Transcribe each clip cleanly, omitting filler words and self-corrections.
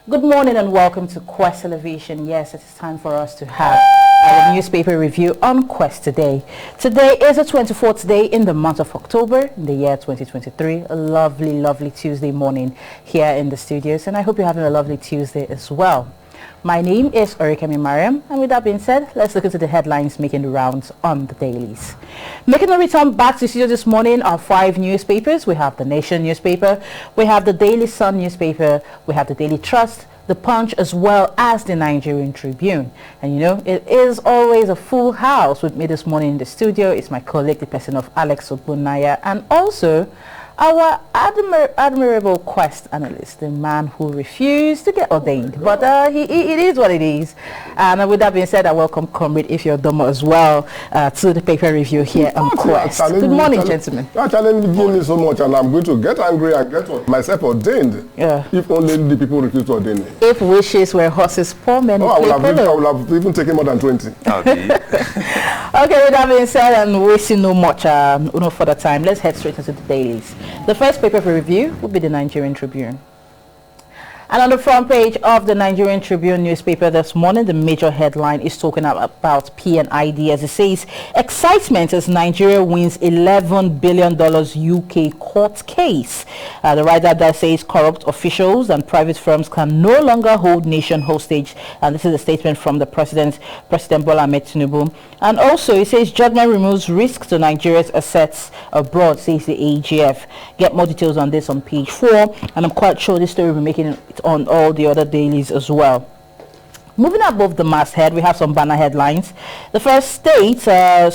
Good morning and welcome to Quest Television. Yes, it is time for us to have our newspaper review on Quest today. Today is the 24th day in the month of October in the year 2023. A lovely, lovely Tuesday morning here in the studios, and I hope you're having a lovely Tuesday as well. My name is Orikemi Mariam, and with that being said, let's look into the headlines making the rounds on the dailies. Making a return back to the studio this morning are 5 newspapers. We have the Nation newspaper, we have the Daily Sun newspaper, we have the Daily Trust, the Punch, as well as the Nigerian Tribune. And you know, it is always a full house with me this morning in the studio. It's my colleague, the person of Alex Obunaya, and also our admirable Quest analyst, the man who refused to get ordained. But it is what it is. And with that being said, I welcome Comrade Ifeodomo as well to the paper review here on Quest. Good morning, gentlemen. That challenge gave me so much, and I'm going to get angry and get myself ordained. Yeah. If only the people refuse to ordain me. If wishes were horses, poor men would play polo. I would have even taken more than 20. Okay. Okay, with that being said, and wasting no much no further time, let's head straight into the dailies. The first paper for review will be the Nigerian Tribune. And on the front page of the Nigerian Tribune newspaper this morning, the major headline is talking about P&ID, as it says, excitement as Nigeria wins $11 billion UK court case. The writer that says corrupt officials and private firms can no longer hold nation hostage. And this is a statement from the President Bola Ahmed Tinubu. And also it says judgment removes risks to Nigeria's assets abroad, says the AGF. Get more details on this on page 4. And I'm quite sure this story will be making it on all the other dailies as well. Moving above the masthead, we have some banner headlines. The first states,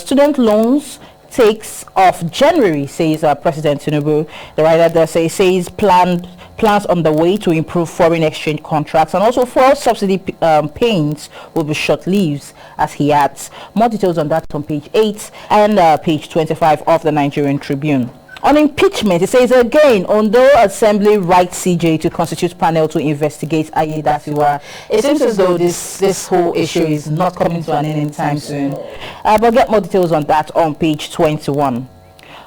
student loans takes off January, says President Tinubu. The writer there says plans on the way to improve foreign exchange contracts, and also fuel subsidy payments will be short-lived, as he adds. More details on that on page 8 and page 25 of the Nigerian Tribune. On impeachment, it says again, Ondo Assembly writes CJ to constitute panel to investigate Ayedatiwa. It seems as though this whole issue is not coming to an end anytime soon. But get more details on that on page 21.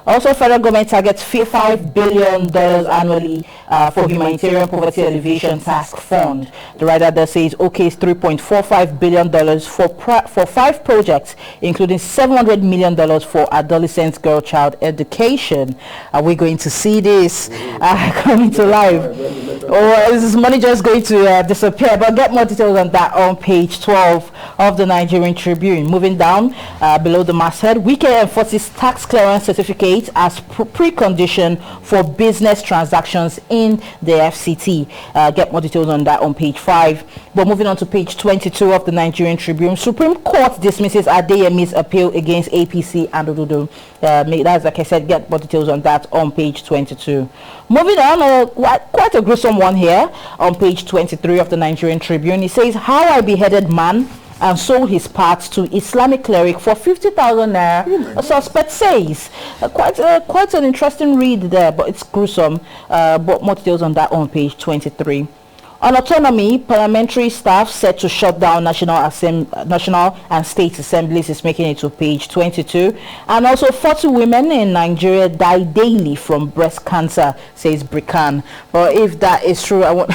Also, federal government targets $5 billion annually for humanitarian poverty alleviation task fund. The writer there says okays $3.45 billion for 5 projects, including $700 million for adolescent girl-child education. Are we going to see this coming to life? Or is this money just going to disappear? But get more details on that on page 12 of the Nigerian Tribune. Moving down below the masthead, Wike enforces tax clearance certificate as precondition for business transactions in the FCT. Get more details on that on page 5. But moving on to page 22 of the Nigerian Tribune, Supreme Court dismisses Adeyemi's appeal against APC and Ododo. That's like I said, get more details on that on page 22. Moving on, quite a gruesome one here on page 23 of the Nigerian Tribune. It says, how I beheaded man and sold his parts to Islamic cleric for 50,000 naira, a suspect says. Quite an interesting read there, but it's gruesome. But more details on that on page 23. On autonomy, parliamentary staff set to shut down national and state assemblies is making it to page 22. And also 40 women in Nigeria die daily from breast cancer, says Brican. But if that is true, I want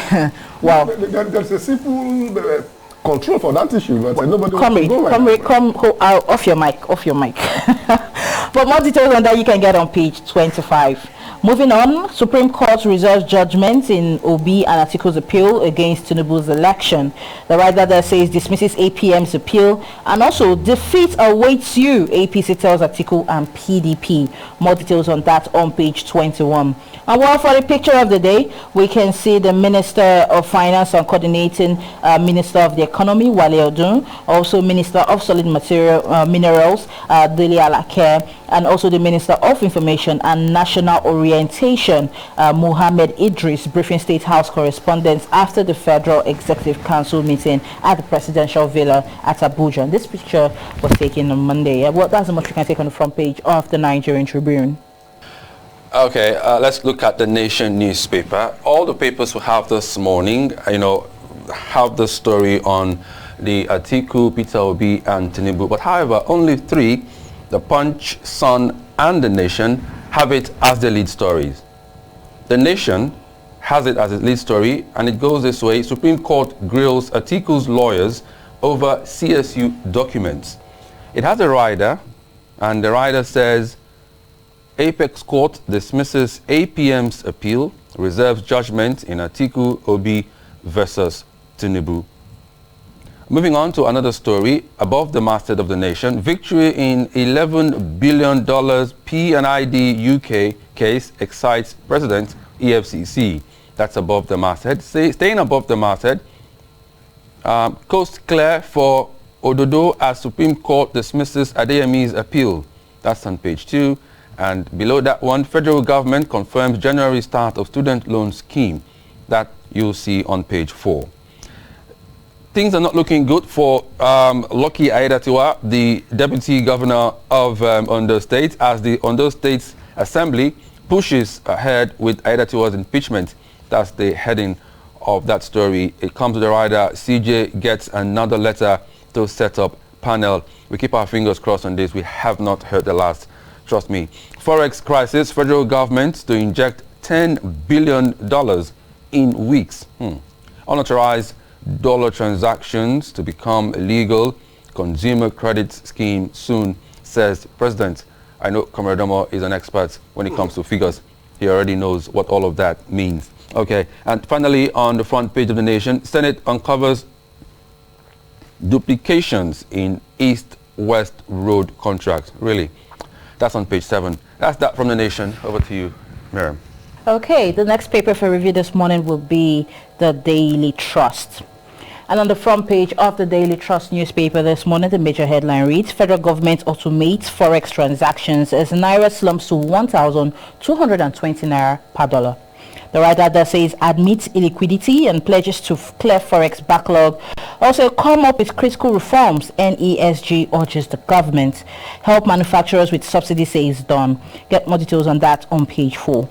wow. There's a simple control for that issue, but nobody come off your mic. But more details on that you can get on page 25. Moving on, Supreme Court reserves judgment in Obi and Atiku's appeal against Tinubu's election. The writer there says dismisses APM's appeal, and also defeat awaits you, APC tells Atiku and PDP. More details on that on page 21. And well, for the picture of the day, we can see the Minister of Finance and Coordinating Minister of the Economy, Wale Odun, also Minister of Solid Minerals, Dele Alake, and also the Minister of Information and National Orientation, Mohammed Idris, briefing State House correspondents after the Federal Executive Council meeting at the Presidential Villa at Abuja. And this picture was taken on Monday. Well, that's how much we can take on the front page of the Nigerian Tribune. Okay, let's look at the Nation newspaper. All the papers we have this morning, have the story on the Atiku, Peter Obi, and Tinubu. But however, only 3, the Punch, Sun, and the Nation, have it as the lead stories. The Nation has it as its lead story, and it goes this way. Supreme Court grills Atiku's lawyers over CSU documents. It has a rider, and the rider says, Apex Court dismisses APM's appeal, reserves judgment in Atiku Obi versus Tinubu. Moving on to another story, above the masthead of the nation, victory in $11 billion P&ID UK case excites President EFCC. That's above the masthead. Staying above the masthead, coast clear for Ododo as Supreme Court dismisses Adeyemi's appeal. That's on page 2. And below that one, federal government confirms January start of student loan scheme. That you'll see on page 4. Things are not looking good for Lucky Aiyedatiwa, the Deputy Governor of Ondo State, as the Ondo State Assembly pushes ahead with Aiyedatiwa's impeachment. That's the heading of that story. It comes to the rider, CJ gets another letter to set up panel. We keep our fingers crossed on this. We have not heard the last. Trust me. Forex crisis, federal government to inject $10 billion in weeks. Unauthorized dollar transactions to become illegal. Consumer credit scheme soon, says President. I know Comrade Domo is an expert when it comes to figures. He already knows what all of that means. Okay, and finally on the front page of the nation, Senate uncovers duplications in East-West road contracts. Really? That's on page 7. That's that from the nation. Over to you, Miriam. Okay, the next paper for review this morning will be the Daily Trust. And on the front page of the Daily Trust newspaper this morning, the major headline reads, Federal government automates forex transactions as Naira slumps to 1,220 Naira per dollar. The writer that says admits illiquidity and pledges to clear forex backlog. Also come up with critical reforms. NESG urges the government. Help manufacturers with subsidy, says done. Get more details on that on page 4.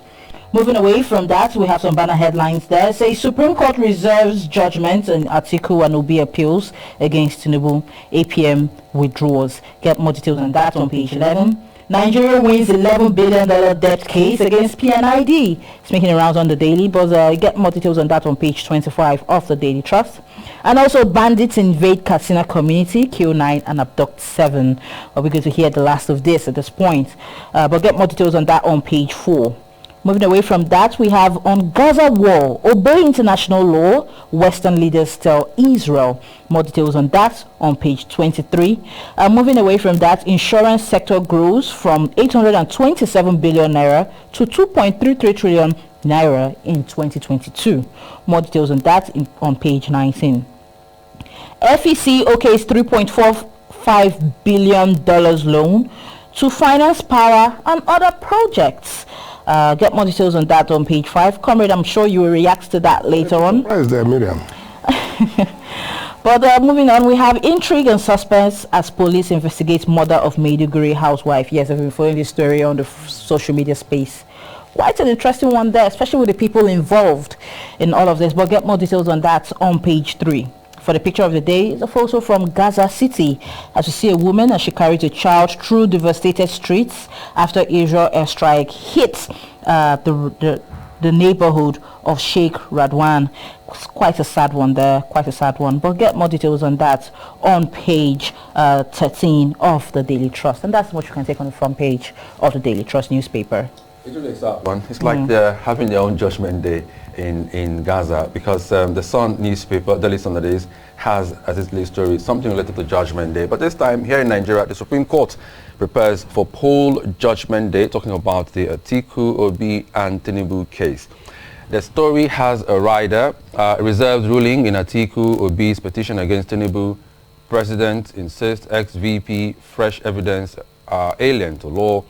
Moving away from that, we have some banner headlines there. Say Supreme Court reserves judgment in Atiku and Obi appeals against Tinubu. APM withdraws. Get more details on that on page 11. Nigeria wins $11 billion debt case against PNID. It's making the rounds on the Daily, but get more details on that on page 25 of the Daily Trust. And also, bandits invade Katsina community, kill 9 and abduct 7. We're going to hear the last of this at this point, but get more details on that on page 4. Moving away from that, we have on Gaza war, obey international law, Western leaders tell Israel. More details on that on page 23. Moving away from that, insurance sector grows from 827 billion naira to 2.33 trillion naira in 2022. More details on that on page 19. FEC okays $3.45 billion loan to finance power and other projects. Get more details on that on page 5. Comrade, I'm sure you will react to that later on. Where is there, Miriam? But moving on, we have intrigue and suspense as police investigate murder of Maiduguri housewife. Yes, I've been following this story on the social media space. Quite an interesting one there, especially with the people involved in all of this. But get more details on that on page 3. For the picture of the day is a photo from Gaza City as we see a woman as she carries a child through devastated streets after Israel airstrike hit the neighborhood of Sheikh Radwan. It's quite a sad one there, quite a sad one. But get more details on that on page 13 of the Daily Trust. And that's what you can take on the front page of the Daily Trust newspaper. It's really a sad one. It's like they're having their own judgment day in Gaza, because the Sun newspaper, Daily Sundays, has as its lead story something related to Judgment Day. But this time here in Nigeria, the Supreme Court prepares for poll Judgment Day, talking about the Atiku, Obi and Tinubu case. The story has a rider, reserved ruling in Atiku Obi's petition against Tinubu. President insists ex-VP fresh evidence alien to law.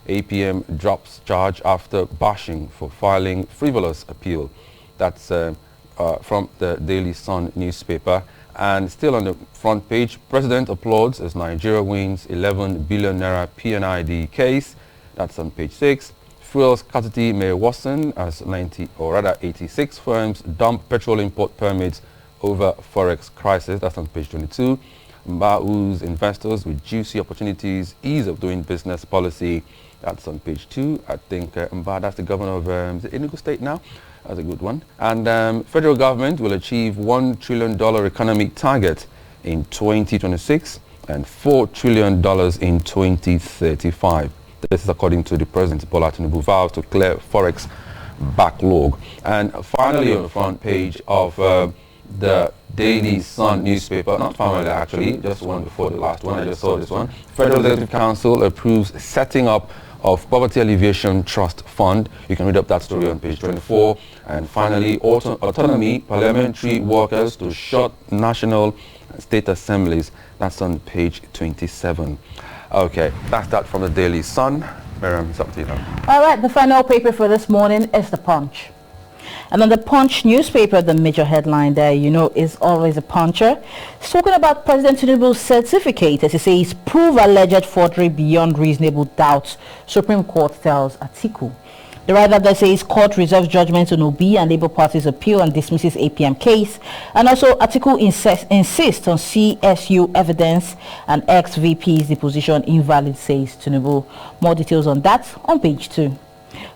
APM drops charge after bashing for filing frivolous appeal. That's from the Daily Sun newspaper. And still on the front page, President applauds as Nigeria wins 11 billion naira PNID case. That's on page 6. Fuel scarcity may worsen as 86 firms dump petrol import permits over forex crisis. That's on page 22. Mbau's investors with juicy opportunities, ease of doing business policy. That's on page 2. I think Mba, that's the governor of Enugu State now. That's a good one. And federal government will achieve $1 trillion economic target in 2026 and $4 trillion in 2035. This is according to the President Bola Tinubu vows to clear forex backlog. And finally, on the front page of the Daily Sun newspaper, not finally actually, just one before the last one, I just saw this one. Federal Executive Council approves setting up of Poverty Alleviation Trust Fund. You can read up that story on page 24. And finally, autonomy, parliamentary workers to shut national state assemblies. That's on page 27. Okay, that's that from the Daily Sun. Miriam, it's up to you now. All right, the final paper for this morning is the Punch. And on the Punch newspaper, the major headline there, you know, is always a puncher. It's talking about President Tinubu's certificate, as he says, prove alleged forgery beyond reasonable doubt. Supreme Court tells Atiku. The writer there says court reserves judgment on Obi and Labour Party's appeal and dismisses APM case. And also Atiku insists on CSU evidence and ex-VP's deposition invalid, says Tinubu. More details on that on page 2.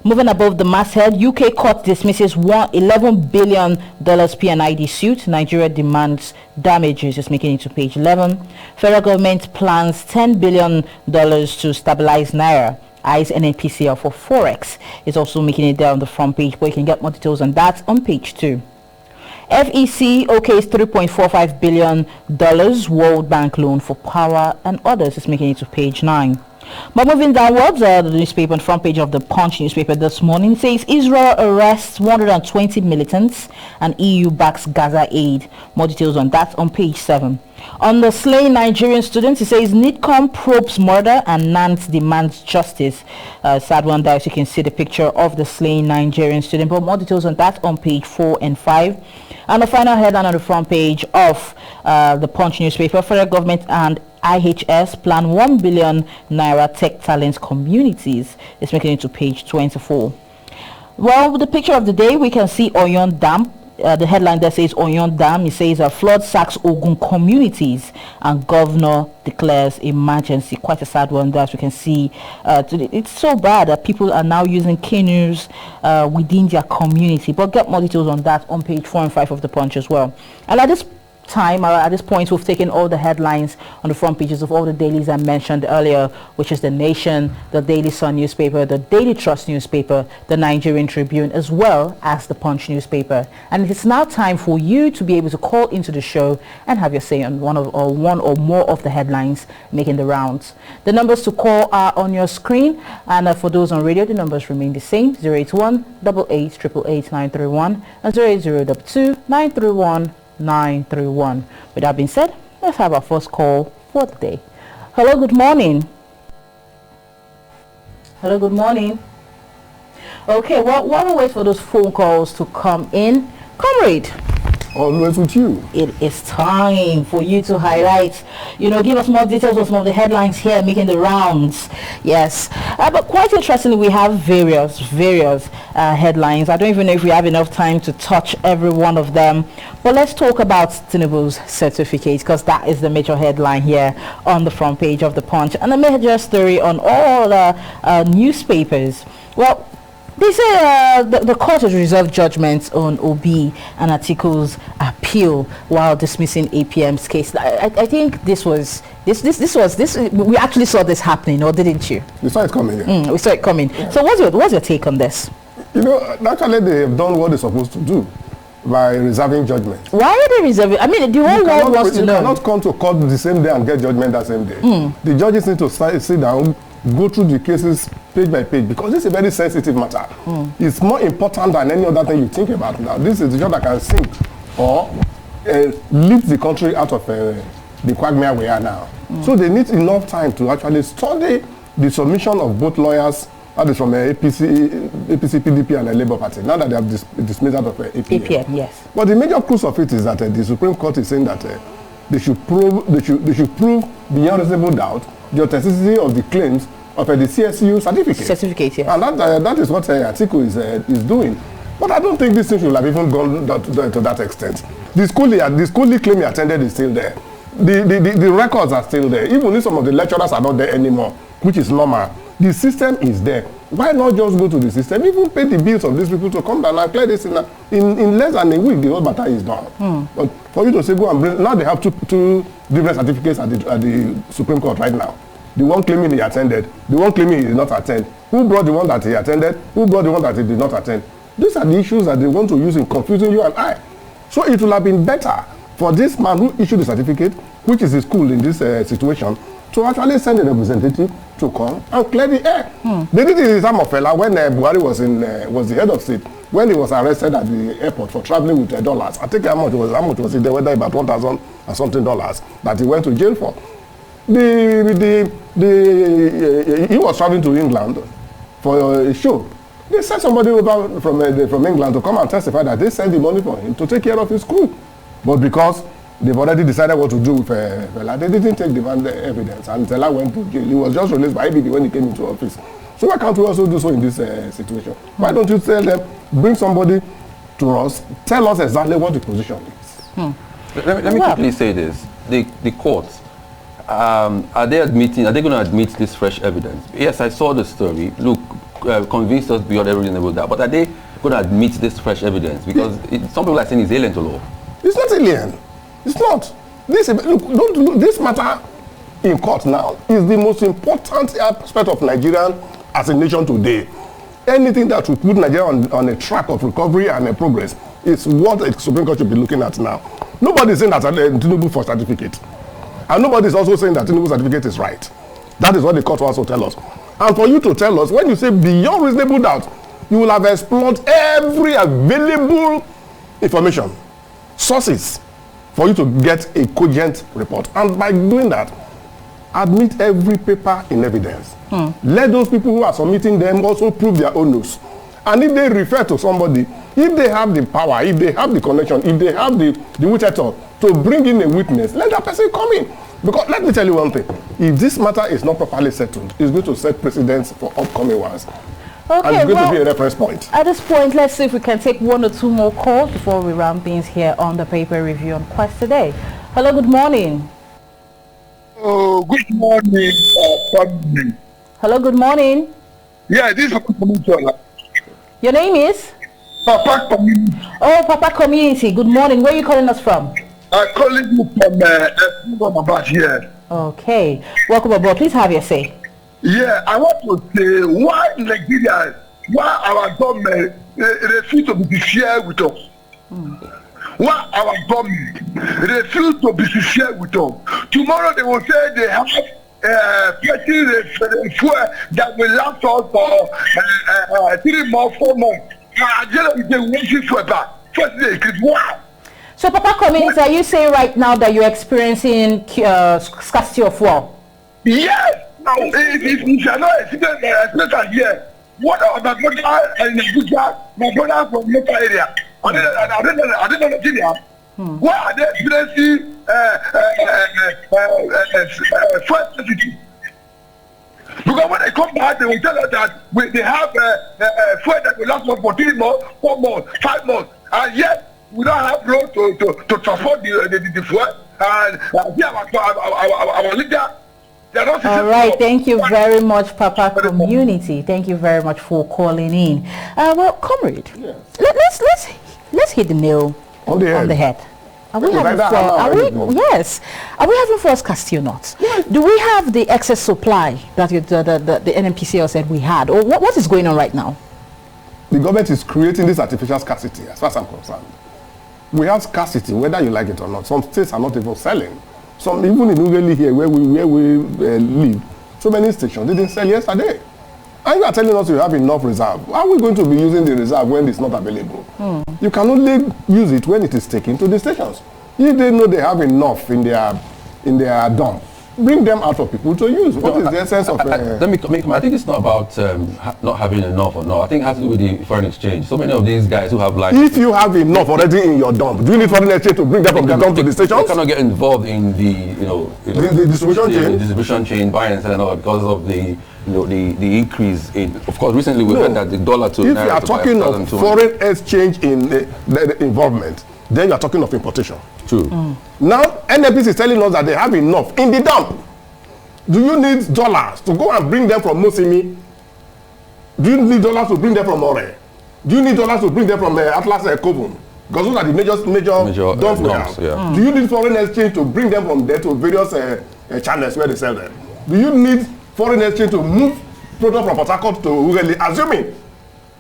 Moving above the masthead, UK court dismisses $11 billion PNID suit. Nigeria demands damages, just making it to page 11. Federal government plans $10 billion to stabilize Naira. Eyes NNPCL for Forex is also making it there on the front page, but you can get more details on that on page 2. FEC okays $3.45 billion World Bank loan for power and others is making it to page 9. But moving downwards, the newspaper on the front page of the Punch newspaper this morning says Israel arrests 120 militants and EU backs Gaza aid. More details on that on page 7. On the slain Nigerian students, it says NIDCOM probes murder and Nance demands justice. Sad one there, as you can see the picture of the slain Nigerian student. But more details on that on page 4 and 5. And the final headline on the front page of the Punch newspaper, federal government and IHS plan 1 billion naira tech talent communities. It's making it to page 24. Well, with the picture of the day, we can see Oyon Dam. The headline there says Oyon Dam. It says flood sacks Ogun communities and governor declares emergency. Quite a sad one there, as we can see. It's so bad that people are now using canoes within their community. But get more details on that on page 4 and 5 of the Punch as well. And at this point, we've taken all the headlines on the front pages of all the dailies I mentioned earlier, which is The Nation, the Daily Sun newspaper, the Daily Trust newspaper, the Nigerian Tribune, as well as the Punch newspaper. And it's now time for you to be able to call into the show and have your say on one or more of the headlines making the rounds. The numbers to call are on your screen, and for those on radio, the numbers remain the same: 081 88 888 931 and 08022 931 931. With that being said, let's have our first call for the day. Hello, good morning. Hello, good morning. Okay, well, while we wait for those phone calls to come in, comrade, always with you. It is time for you to highlight, give us more details on some of the headlines here making the rounds. Yes, but quite interestingly, we have various headlines. I don't even know if we have enough time to touch every one of them, but let's talk about Tinubu's certificate, because that is the major headline here on the front page of the Punch and a major story on all the newspapers. Well, they say the court has reserved judgment on Obi and Atiku's appeal while dismissing APM's case. I think we actually saw this happening, or didn't you? We saw it coming. Yeah. We saw it coming. Yeah. So what's your take on this? Naturally they have done what they're supposed to do by reserving judgment. Why are they reserving? I mean, the whole world wants to know. You cannot come to court the same day and get judgment that same day. The judges need to sit down, go through the cases page by page, because this is a very sensitive matter. It's more important than any other thing you think about now. This is the job that can sink or lift the country out of the quagmire we are now. So they need enough time to actually study the submission of both lawyers, that is from APC, PDP and the Labour Party, now that they have dismissed out of APM. Yes. But the major crux of it is that the Supreme Court is saying that they should prove beyond reasonable doubt the authenticity of the claims of the CSU certificate. Yes. And that is what Atiku is doing. But I don't think this thing should have even gone to that extent. The school claim he attended is still there. The records are still there. Even if some of the lecturers are not there anymore, which is normal, the system is there. Why not just go to the system, even pay the bills of these people to come down and clear this in less than a week, the whole matter is done. But for you to say, go and bring, now they have two different certificates at the Supreme Court right now. The one claiming he attended, the one claiming he did not attend. Who brought the one that he attended? Who brought the one that he did not attend? These are the issues that they want to use in confusing you and I. So it will have been better for this man who issued the certificate, which is his school in this situation, to actually send a representative to come and clear the air. They did it in the time of Fela when Buhari was the head of state, when he was arrested at the airport for traveling with dollars. I think how much was it there, whether about $1,000 and something that he went to jail for. He was traveling to England for a show. They sent somebody over from England to come and testify that they sent the money for him to take care of his school. But because they've already decided what to do with Fela, they didn't take the evidence, and Fela went to jail. He was just released by IBB when he came into office. So why can't we also do so in this situation? Why don't you tell them, bring somebody to us, tell us exactly what the position is? Let me quickly say this. The courts, are they going to admit this fresh evidence? Yes, I saw the story. Look, convinced us beyond everything about that. But are they going to admit this fresh evidence? Because some people are saying it's alien to law. It's not alien. It's not. This matter in court now is the most important aspect of Nigeria as a nation today. Anything that will put Nigeria on a track of recovery and progress is what the Supreme Court should be looking at now. Nobody is saying that Tinubu for certificate. And nobody is also saying that Tinubu certificate is right. That is what the court will also tell us. And for you to tell us, when you say beyond reasonable doubt, you will have explored every available information, sources, for you to get a cogent report. And by doing that, admit every paper in evidence. Let those people who are submitting them also prove their own news. And if they refer to somebody, if they have the power, if they have the connection, if they have the witness to bring in a witness, let that person come in. Because let me tell you one thing, if this matter is not properly settled, it's going to set precedents for upcoming ones. Okay, and it's going to be a reference point. At this point, let's see if we can take one or two more calls before we round things here on the paper review on Quest today. Hello, good morning. Oh, good morning, family. Hello, good morning. Yeah, this is Papa Community. Your name is? Papa Community. Oh, Papa Community. Good morning. Where are you calling us from? I'm calling you from about here. Okay. Welcome aboard. Please have your say. Yeah, I want to say why Nigeria, why our government refuse to be sincere with us. Why our government refuse to be sincere with us. Tomorrow they will say they have petty fuel that will last us for 3 months, 4 months. They want to fuel back. First day, why? So, Papa Community, are you saying right now that you're experiencing scarcity of fuel? Yes. Now, if you are not experiencing here, what about my brother in Abuja, my brother from local area? I don't know Nigeria. Why are they experiencing fuel scarcity? Because when they come back, they will tell us that they have fuel that will last for 3 months, 4 months, 5 months, and yet we don't have road to transport the fuel. And here our leader. All right, thank you very much, Papa Community. Thank you very much for calling in. Well, comrade, yes. let's hit the nail on the head. Are we having fuel scarcity or not? Yes. Do we have the excess supply that the NNPCL said we had, or what is going on right now? The government is creating this artificial scarcity, as far as I'm concerned. We have scarcity, whether you like it or not. Some states are not even selling. Some, even in Ugeli here, where we live, so many stations didn't sell yesterday. And you are telling us you have enough reserve. How are we going to be using the reserve when it's not available? You can only use it when it is taken to the stations. If they know they have enough in their dump, bring them out for people to use. What is the essence of... Let me I think it's not about not having enough or not. I think it has to do with the foreign exchange. So many of these guys who have like... If you have enough already in your dump, do you need foreign exchange to bring them from the dump to the stations? You cannot get involved in the distribution chain, buying and selling all because of the increase in... Of course, recently we heard that the dollar to... If you are talking of foreign exchange in the involvement, then you are talking of importation. True. Now, NNPC is telling us that they have enough in the dump. Do you need dollars to go and bring them from Musimi Do you need dollars to bring them from Ore? Do you need dollars to bring them from Atlas Kovum? Because those are the major dumps we have. Yeah. Do you need foreign exchange to bring them from there to various channels where they sell them? Do you need foreign exchange to move product from Port Harcourt to Ughelli, assuming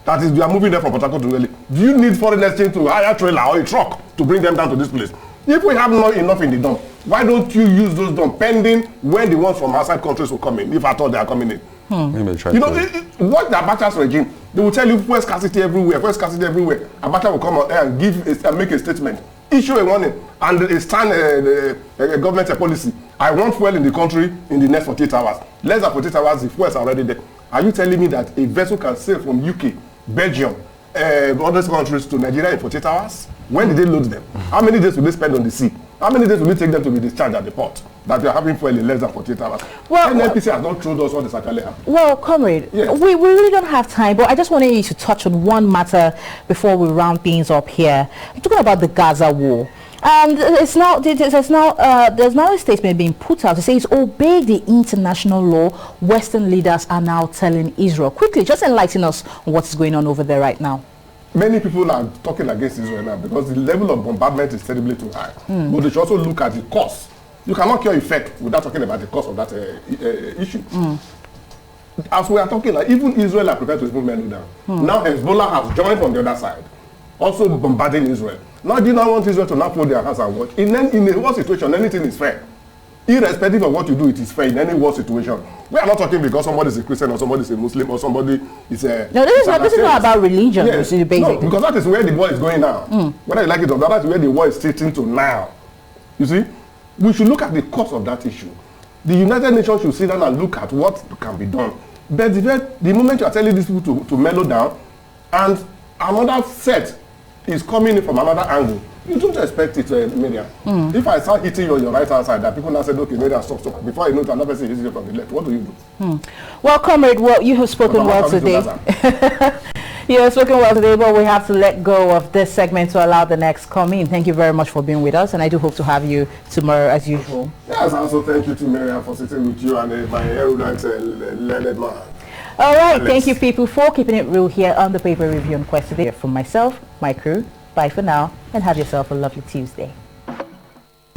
that is, you are moving them from Port Harcourt to Ughelli? Do you need foreign exchange to hire a trailer or a truck to bring them down to this place? If we have not enough in the dump, why don't you use those dumps pending when the ones from outside countries will come in, if at all they are coming in? You know, what the Abacha's regime, they will tell you fuel scarcity everywhere, fuel scarcity everywhere. Abacha will come out there and make a statement, issue a warning, and stand a government policy. I want fuel in the country in the next 48 hours. Less than 48 hours, the fuel is already there. Are you telling me that a vessel can sail from UK, Belgium, other countries to Nigeria in 48 hours? When did they load them? How many days will they spend on the sea? How many days will it take them to be discharged at the port? That we are having fuel in less than 48 hours. Well, NNPC has not told us what is actually happening. Well, comrade, yes. we really don't have time, but I just wanted you to touch on one matter before we round things up here. I'm talking about the Gaza war. And there's now a statement being put out to say it's obey the international law. Western leaders are now telling Israel. Quickly, just enlighten us on what's going on over there right now. Many people are talking against Israel now because the level of bombardment is terribly too high. But they should also look at the cost. You cannot cure effect without talking about the cost of that issue. As we are talking, like, even Israel are prepared to even mellow down. Now Hezbollah has joined from the other side, also bombarding Israel. Now do you not want Israel to now fold their hands and watch? In a war situation, anything is fair. Irrespective of what you do, it is fair in any war situation. We are not talking because somebody is a Christian or somebody is a Muslim or somebody is a... No, this is not about religion. Yes. Basically. No, because that is where the war is going now. Whether you like it or not, that's where the war is sitting to now. You see? We should look at the cost of that issue. The United Nations should sit down and look at what can be done. But the moment you are telling these people to mellow down, and another set is coming in from another angle, you don't expect it, Miriam. If I start hitting you on your right hand side, that people now say, okay, Miriam, stop. Before you know it, another person hits you from the left. What do you do? Well, comrade, you have spoken well today. You have spoken well today, but we have to let go of this segment to allow the next come in. Thank you very much for being with us, and I do hope to have you tomorrow as usual. Yes, also thank you to Miriam for sitting with you and my erudite learned man. All right, thank you people for keeping it real here on the Paper Review on Quest today. From myself, my crew, bye for now, and have yourself a lovely Tuesday.